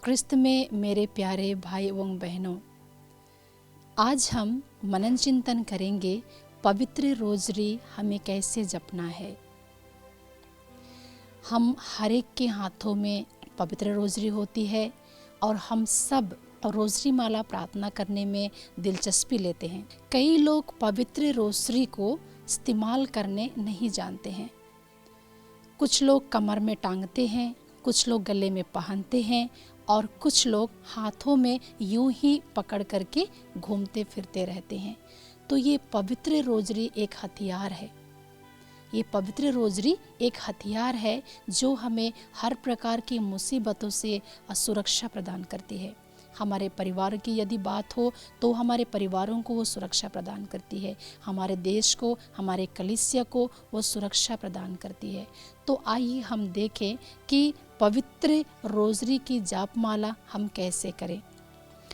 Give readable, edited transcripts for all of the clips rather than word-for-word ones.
क्रिस्त में मेरे प्यारे भाई एवं बहनों, आज हम मनन चिंतन करेंगे पवित्र रोजरी हमें कैसे जपना है। हम हर एक के हाथों में पवित्र रोजरी होती है और हम सब रोजरी माला प्रार्थना करने में दिलचस्पी लेते हैं। कई लोग पवित्र रोजरी को इस्तेमाल करने नहीं जानते हैं। कुछ लोग कमर में टांगते हैं, कुछ लोग गले में पहनते हैं और कुछ लोग हाथों में यूं ही पकड़ करके घूमते फिरते रहते हैं। तो ये पवित्र रोजरी एक हथियार है। ये पवित्र रोजरी एक हथियार है जो हमें हर प्रकार की मुसीबतों से सुरक्षा प्रदान करती है। हमारे परिवार की यदि बात हो तो हमारे परिवारों को वो सुरक्षा प्रदान करती है, हमारे देश को, हमारे कलीसिया को वो सुरक्षा प्रदान करती है। तो आइए हम देखें कि पवित्र रोजरी की जापमाला हम कैसे करें।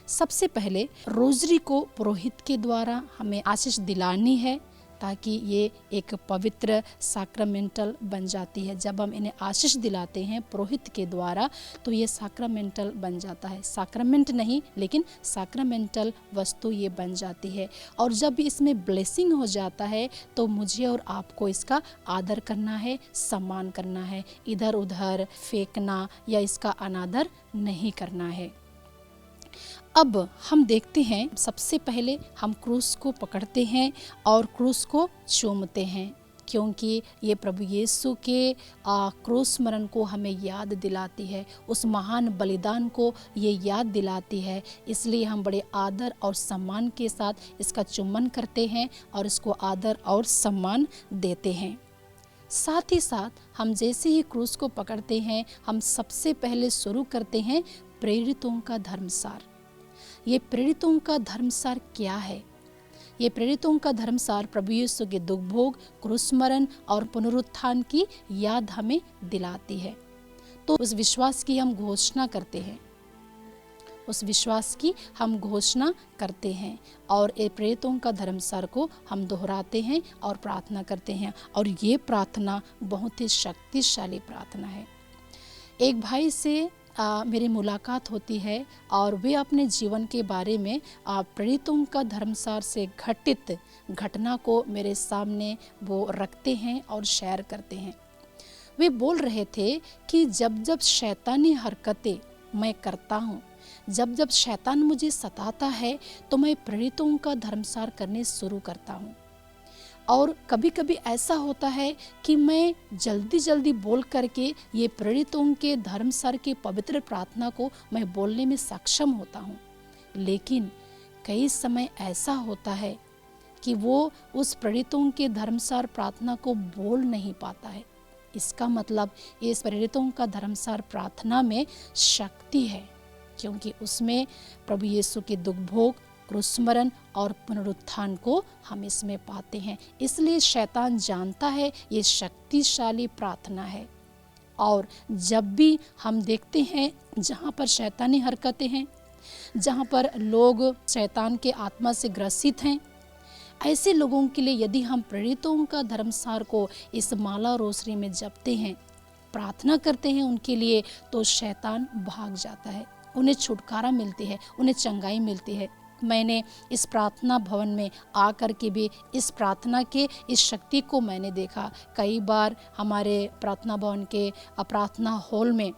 सबसे पहले रोजरी को पुरोहित के द्वारा हमें आशीष दिलानी है ताकि ये एक पवित्र सैक्रामेंटल बन जाती है। जब हम इन्हें आशीष दिलाते हैं पुरोहित के द्वारा तो ये सैक्रामेंटल बन जाता है। सैक्रामेंट नहीं लेकिन सैक्रामेंटल वस्तु ये बन जाती है। और जब इसमें ब्लेसिंग हो जाता है तो मुझे और आपको इसका आदर करना है, सम्मान करना है, इधर उधर फेंकना या इसका अनादर नहीं करना है। अब हम देखते हैं, सबसे पहले हम क्रूस को पकड़ते हैं और क्रूस को चूमते हैं, क्योंकि ये प्रभु यीशु के क्रूस मरण को हमें याद दिलाती है, उस महान बलिदान को ये याद दिलाती है। इसलिए हम बड़े आदर और सम्मान के साथ इसका चुम्बन करते हैं और इसको आदर और सम्मान देते हैं। साथ ही साथ हम जैसे ही क्रूस को पकड़ते हैं, हम सबसे पहले शुरू करते हैं प्रेरितों का धर्मसार। ये प्रेरितों का धर्मसार क्या है? ये प्रेरितों का धर्मसार प्रभु यीशु के दुख भोग, क्रूस मरण और पुनरुत्थान की याद हमें दिलाती है। तो उस विश्वास की हम घोषणा करते हैं, उस विश्वास की हम घोषणा करते हैं और ये प्रेरितों का धर्मसार को हम दोहराते हैं और प्रार्थना करते हैं। और ये प्रार्थना बहुत ही शक्तिशाली प्रार्थना है। एक भाई से मेरी मुलाकात होती है और वे अपने जीवन के बारे में प्रेरितों का धर्मसार से घटित घटना को मेरे सामने वो रखते हैं और शेयर करते हैं। वे बोल रहे थे कि जब जब शैतानी हरकतें मैं करता हूँ, जब जब शैतान मुझे सताता है तो मैं प्रेरितों का धर्मसार करने शुरू करता हूँ। और कभी कभी ऐसा होता है कि मैं जल्दी जल्दी बोल करके ये प्रेरितों के धर्मसार की पवित्र प्रार्थना को मैं बोलने में सक्षम होता हूँ, लेकिन कई समय ऐसा होता है कि वो उस प्रेरितों के धर्मसार प्रार्थना को बोल नहीं पाता है। इसका मतलब इस प्रेरितों का धर्मसार प्रार्थना में शक्ति है, क्योंकि उसमें प्रभु यीशु के दुख भोग, क्रूस मरण और पुनरुत्थान को हम इसमें पाते हैं। इसलिए शैतान जानता है ये शक्तिशाली प्रार्थना है। और जब भी हम देखते हैं जहाँ पर शैतानी हरकतें हैं, जहाँ पर लोग शैतान के आत्मा से ग्रसित हैं, ऐसे लोगों के लिए यदि हम प्रेरितों का धर्मसार को इस माला रोसरी में जपते हैं, प्रार्थना करते हैं उनके लिए, तो शैतान भाग जाता है, उन्हें छुटकारा मिलती है, उन्हें चंगाई मिलती है। मैंने इस प्रार्थना भवन में आकर के भी इस प्रार्थना के इस शक्ति को मैंने देखा। कई बार हमारे प्रार्थना भवन के प्रार्थना हॉल में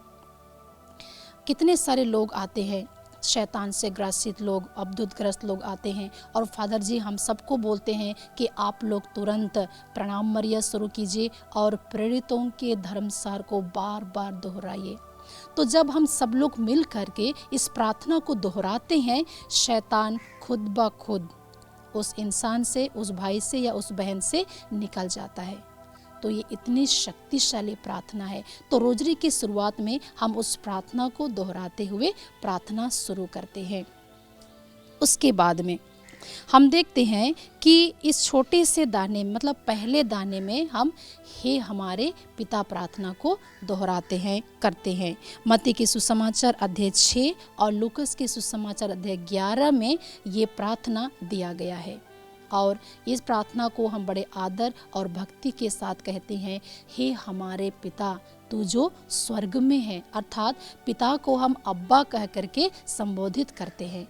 कितने सारे लोग आते हैं, शैतान से ग्रसित लोग, अबदूतग्रस्त लोग आते हैं और फादर जी हम सबको बोलते हैं कि आप लोग तुरंत प्रणाम मरिया शुरू कीजिए और प्रेरितों के धर्मसार को बार बार दोहराइए। तो जब हम सब लोग मिल करके इस प्रार्थना को दोहराते हैं, शैतान खुद ब खुद उस इंसान से, उस भाई से या उस बहन से निकल जाता है। तो ये इतनी शक्तिशाली प्रार्थना है। तो रोजरी की शुरुआत में हम उस प्रार्थना को दोहराते हुए प्रार्थना शुरू करते हैं। उसके बाद में हम देखते हैं कि इस छोटे से दाने मतलब पहले दाने में हम हे हमारे पिता प्रार्थना को दोहराते हैं, करते हैं। मत्ती के सुसमाचार अध्याय 6 और लूकस के सुसमाचार अध्याय 11 में ये प्रार्थना दिया गया है। और इस प्रार्थना को हम बड़े आदर और भक्ति के साथ कहते हैं, हे हमारे पिता तू जो स्वर्ग में है, अर्थात पिता को हम अब्बा कह करके संबोधित करते हैं।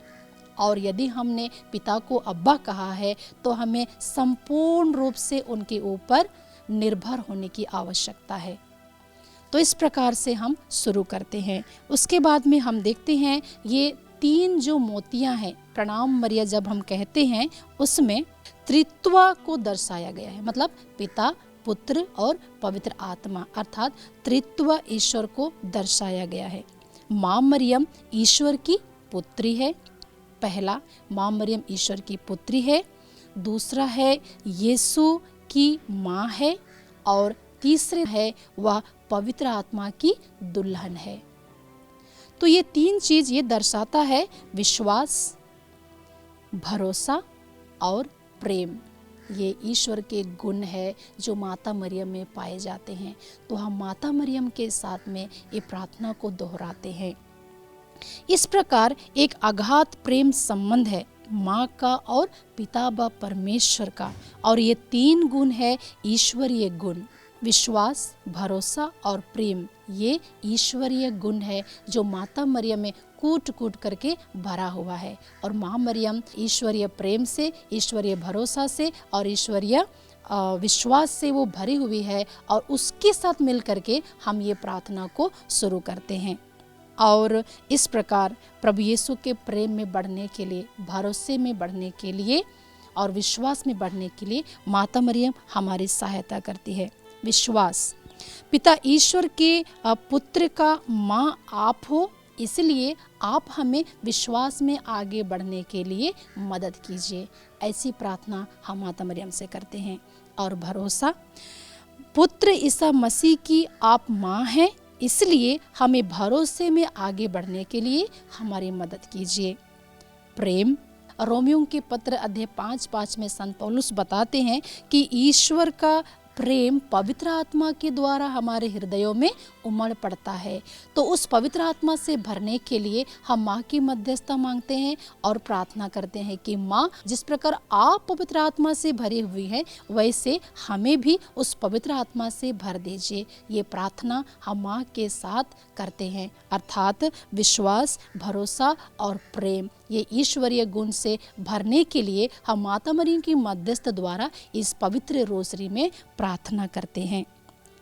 और यदि हमने पिता को अब्बा कहा है तो हमें संपूर्ण रूप से उनके ऊपर निर्भर होने की आवश्यकता है। तो इस प्रकार से हम शुरू करते हैं। उसके बाद में हम देखते हैं ये 3 जो मोतियां हैं, प्रणाम मरिया जब हम कहते हैं उसमें त्रित्व को दर्शाया गया है, मतलब पिता, पुत्र और पवित्र आत्मा, अर्थात त्रित्व ईश्वर को दर्शाया गया है। माँ मरियम ईश्वर की पुत्री है। पहला, माँ मरियम ईश्वर की पुत्री है। दूसरा है यीशु की माँ है। और तीसरे है वह पवित्र आत्मा की दुल्हन है। तो ये 3 चीज ये दर्शाता है विश्वास, भरोसा और प्रेम। ये ईश्वर के गुण है जो माता मरियम में पाए जाते हैं। तो हम माता मरियम के साथ में ये प्रार्थना को दोहराते हैं। इस प्रकार एक अगाध प्रेम संबंध है माँ का और पिता व परमेश्वर का, और ये 3 गुण है ईश्वरीय गुण। विश्वास, भरोसा और प्रेम ये ईश्वरीय गुण है जो माता मरियम में कूट कूट करके भरा हुआ है। और माँ मरियम ईश्वरीय प्रेम से, ईश्वरीय भरोसा से और ईश्वरीय विश्वास से वो भरी हुई है, और उसके साथ मिल करके हम ये प्रार्थना को शुरू करते हैं। और इस प्रकार प्रभु यीशु के प्रेम में बढ़ने के लिए, भरोसे में बढ़ने के लिए और विश्वास में बढ़ने के लिए माता मरियम हमारी सहायता करती है। विश्वास, पिता ईश्वर के पुत्र का माँ आप हो, इसलिए आप हमें विश्वास में आगे बढ़ने के लिए मदद कीजिए। ऐसी प्रार्थना हम माता मरियम से करते हैं। और भरोसा, पुत्र ईसा मसीह की आप माँ हैं, इसलिए हमें भरोसे में आगे बढ़ने के लिए हमारी मदद कीजिए। प्रेम, रोमियो के पत्र अध्याय 5:5 में संत पौलुस बताते हैं कि ईश्वर का प्रेम पवित्र आत्मा के द्वारा हमारे हृदयों में उमड़ पड़ता है। तो उस पवित्र आत्मा से भरने के लिए हम माँ की मध्यस्थता मांगते हैं और प्रार्थना करते हैं कि माँ, जिस प्रकार आप पवित्र आत्मा से भरी हुई हैं, वैसे हमें भी उस पवित्र आत्मा से भर दीजिए। ये प्रार्थना हम माँ के साथ करते हैं, अर्थात विश्वास, भरोसा और प्रेम, ये ईश्वरीय गुण से भरने के लिए हम माता मरियम की मध्यस्थ द्वारा इस पवित्र रोसरी में प्रार्थना करते हैं।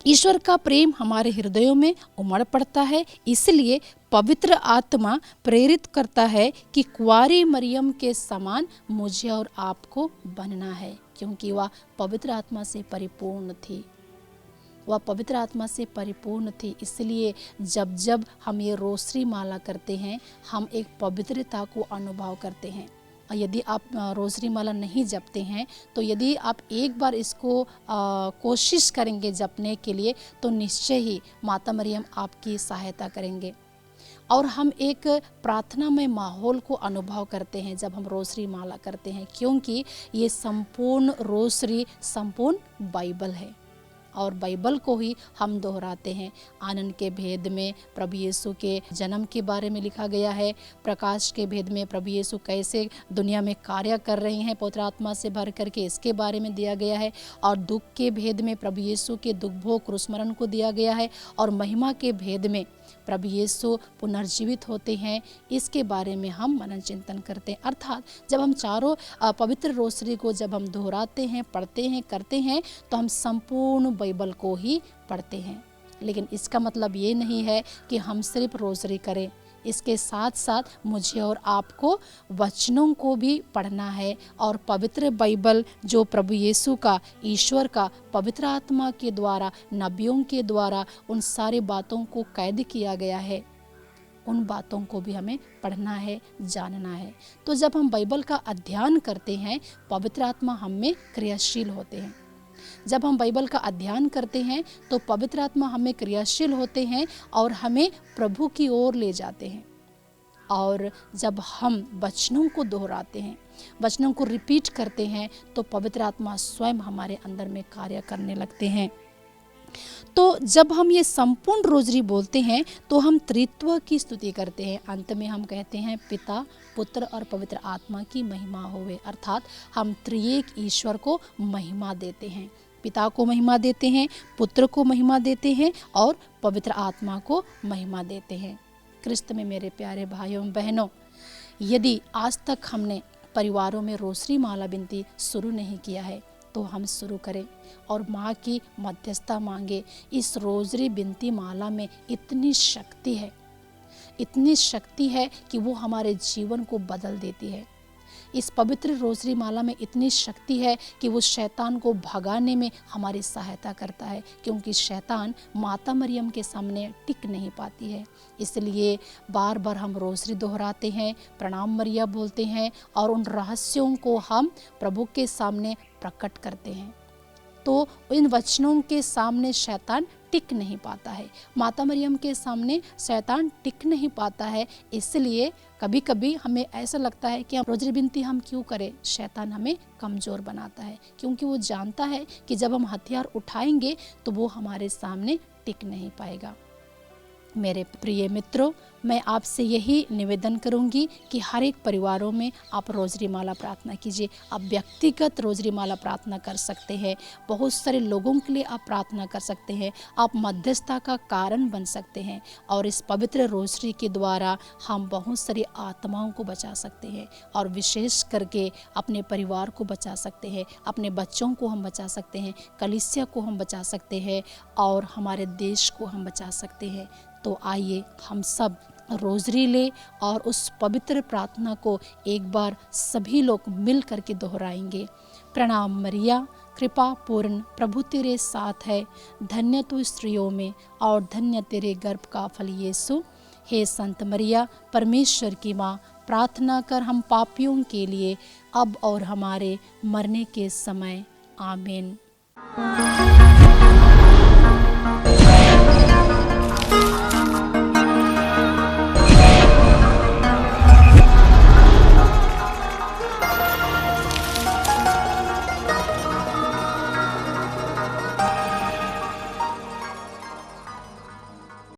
ईश्वर का प्रेम हमारे हृदयों में उमड़ पड़ता है, इसलिए पवित्र आत्मा प्रेरित करता है कि कुंवारी मरियम के समान मुझे और आपको बनना है, क्योंकि वह पवित्र आत्मा से परिपूर्ण थी। वह पवित्र आत्मा से परिपूर्ण थी, इसलिए जब जब हम ये रोसरी माला करते हैं, हम एक पवित्रता को अनुभव करते हैं। और यदि आप रोसरी माला नहीं जपते हैं, तो यदि आप एक बार इसको कोशिश करेंगे जपने के लिए, तो निश्चय ही माता मरियम आपकी सहायता करेंगे। और हम एक प्रार्थनामय माहौल को अनुभव करते हैं जब हम रोसरी माला करते हैं, क्योंकि ये संपूर्ण रोसरी संपूर्ण बाइबल है और बाइबल को ही हम दोहराते हैं। आनंद के भेद में प्रभु यीशु के जन्म के बारे में लिखा गया है। प्रकाश के भेद में प्रभु यीशु कैसे दुनिया में कार्य कर रहे हैं पवित्र आत्मा से भर करके, इसके बारे में दिया गया है। और दुख के भेद में प्रभु यीशु के दुख भोग क्रूसमरण को दिया गया है। और महिमा के भेद में प्रभु यीशु पुनर्जीवित होते हैं, इसके बारे में हम मनन चिंतन करते हैं। अर्थात जब हम चारों पवित्र रोसरी को जब हम दोहराते हैं, पढ़ते हैं, करते हैं, तो हम संपूर्ण बाइबल को ही पढ़ते हैं। लेकिन इसका मतलब ये नहीं है कि हम सिर्फ रोसरी करें, इसके साथ साथ मुझे और आपको वचनों को भी पढ़ना है। और पवित्र बाइबल जो प्रभु यीशु का, ईश्वर का पवित्र आत्मा के द्वारा, नबियों के द्वारा उन सारी बातों को कैद किया गया है, उन बातों को भी हमें पढ़ना है, जानना है। तो जब हम बाइबल का अध्ययन करते हैं, पवित्र आत्मा हम में क्रियाशील होते हैं। जब हम बाइबल का अध्ययन करते हैं तो पवित्र आत्मा हमें क्रियाशील होते हैं और हमें प्रभु की ओर ले जाते हैं। और जब हम वचनों को दोहराते हैं, वचनों को रिपीट करते हैं, तो पवित्र आत्मा स्वयं हमारे अंदर में कार्य करने लगते हैं। तो जब हम ये संपूर्ण रोजरी बोलते हैं तो हम त्रित्व की स्तुति करते हैं। अंत में हम कहते हैं पिता, पुत्र और पवित्र आत्मा की महिमा होवे, अर्थात हम त्रिएक ईश्वर को महिमा देते हैं। पिता को महिमा देते हैं, पुत्र को महिमा देते हैं और पवित्र आत्मा को महिमा देते हैं। क्रिस्त में मेरे प्यारे भाइयों बहनों, यदि आज तक हमने परिवारों में रोसरी माला बिनती शुरू नहीं किया है तो हम शुरू करें और माँ की मध्यस्थता मांगे। इस रोजरी बिनती माला में इतनी शक्ति है, इतनी शक्ति है कि वो हमारे जीवन को बदल देती है। इस पवित्र रोजरी माला में इतनी शक्ति है कि वो शैतान को भगाने में हमारी सहायता करता है, क्योंकि शैतान माता मरियम के सामने टिक नहीं पाती है। इसलिए बार बार हम रोजरी दोहराते हैं, प्रणाम मरिया बोलते हैं और उन रहस्यों को हम प्रभु के सामने प्रकट करते हैं। तो इन वचनों के सामने शैतान टिक नहीं पाता है, माता मरियम के सामने शैतान टिक नहीं पाता है। इसलिए कभी कभी हमें ऐसा लगता है कि रोजरी बिनती हम क्यों करें, शैतान हमें कमज़ोर बनाता है, क्योंकि वो जानता है कि जब हम हथियार उठाएंगे तो वो हमारे सामने टिक नहीं पाएगा। मेरे प्रिय मित्रों, मैं आपसे यही निवेदन करूंगी कि हर एक परिवारों में आप रोजरी माला प्रार्थना कीजिए। आप व्यक्तिगत रोजरी माला प्रार्थना कर सकते हैं, बहुत सारे लोगों के लिए आप प्रार्थना कर सकते हैं, आप मध्यस्थता का कारण बन सकते हैं और इस पवित्र रोजरी के द्वारा हम बहुत सारी आत्माओं को बचा सकते हैं और विशेष करके अपने परिवार को बचा सकते हैं, अपने बच्चों को हम बचा सकते हैं, कलीसिया को हम बचा सकते हैं और हमारे देश को हम बचा सकते हैं। तो आइए हम सब रोजरी ले और उस पवित्र प्रार्थना को एक बार सभी लोग मिल करके दोहराएंगे। प्रणाम मरिया, कृपा पूर्ण, प्रभु तेरे साथ है, धन्य तू स्त्रियों में और धन्य तेरे गर्भ का फल यीशु। हे संत मरिया, परमेश्वर की माँ, प्रार्थना कर हम पापियों के लिए अब और हमारे मरने के समय। आमीन।